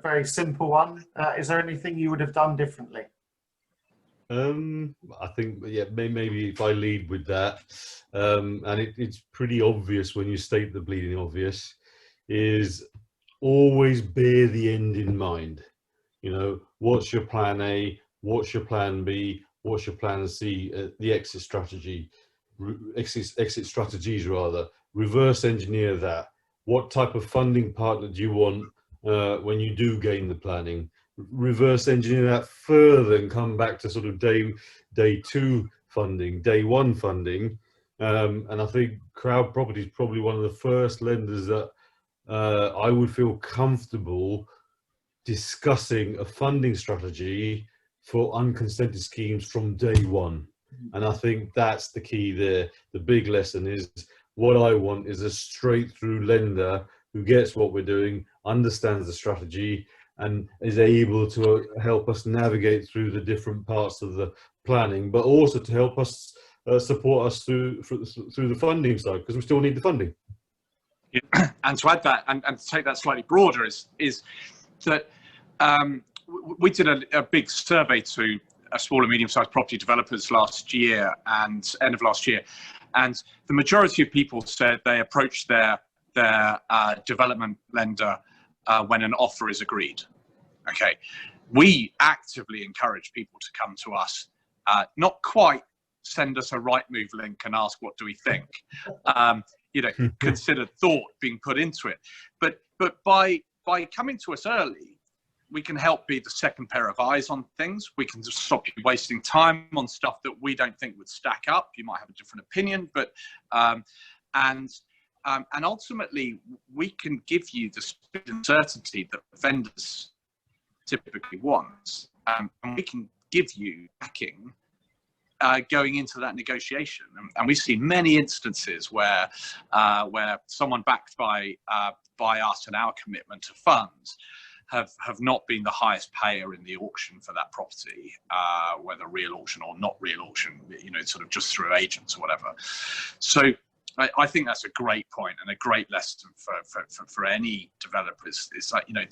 Very simple one. Is there anything you would have done differently? I think, yeah, maybe if I lead with that, and it's pretty obvious when you state the bleeding obvious, is always bear the end in mind. You know, what's your plan A? What's your plan B? What's your plan C? The exit strategy, exit strategies rather. Reverse engineer that. What type of funding partner do you want when you do gain the planning? Reverse engineer that further and come back to sort of day two funding, day one funding. And I think Crowd Property is probably one of the first lenders that I would feel comfortable discussing a funding strategy for unconsented schemes from day one. And I think that's the key there. The big lesson is what I want is a straight through lender who gets what we're doing, understands the strategy, and is able to help us navigate through the different parts of the planning, but also to help us support us through the funding side, because we still need the funding. Yeah. And to add that, and to take that slightly broader, is that we did a big survey to small and medium-sized property developers last year and end of last year, and the majority of people said they approached their development lender when an offer is agreed. Okay, we actively encourage people to come to us, not quite send us a Rightmove link and ask what do we think. You know, considered thought being put into it, but by coming to us early, we can help be the second pair of eyes on things. We can just stop you wasting time on stuff that we don't think would stack up. You might have a different opinion, but and ultimately we can give you the speed and certainty that vendors typically want, and we can give you backing going into that negotiation. And we've seen many instances where someone backed by us and our commitment to funds have not been the highest payer in the auction for that property, whether real auction or not real auction, you know, sort of just through agents or whatever. So I think that's a great point and a great lesson for any developers. It's like, you know,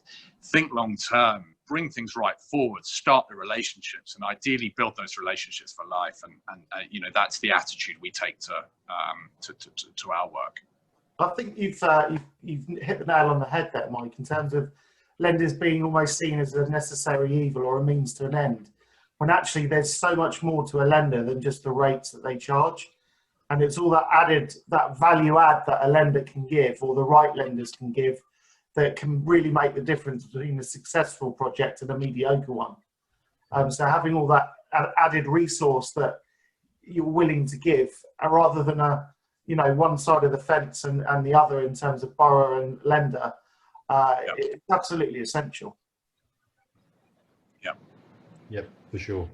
think long term, bring things right forward, start the relationships, and ideally build those relationships for life. And you know, that's the attitude we take to our work. I think you've hit the nail on the head there, Mike, in terms of lenders being almost seen as a necessary evil or a means to an end, when actually there's so much more to a lender than just the rates that they charge. And it's all that value add that a lender can give, or the right lenders can give, that can really make the difference between a successful project and a mediocre one. So having all that added resource that you're willing to give, rather than one side of the fence and the other in terms of borrower and lender, it's absolutely essential. Yep. Yep, for sure.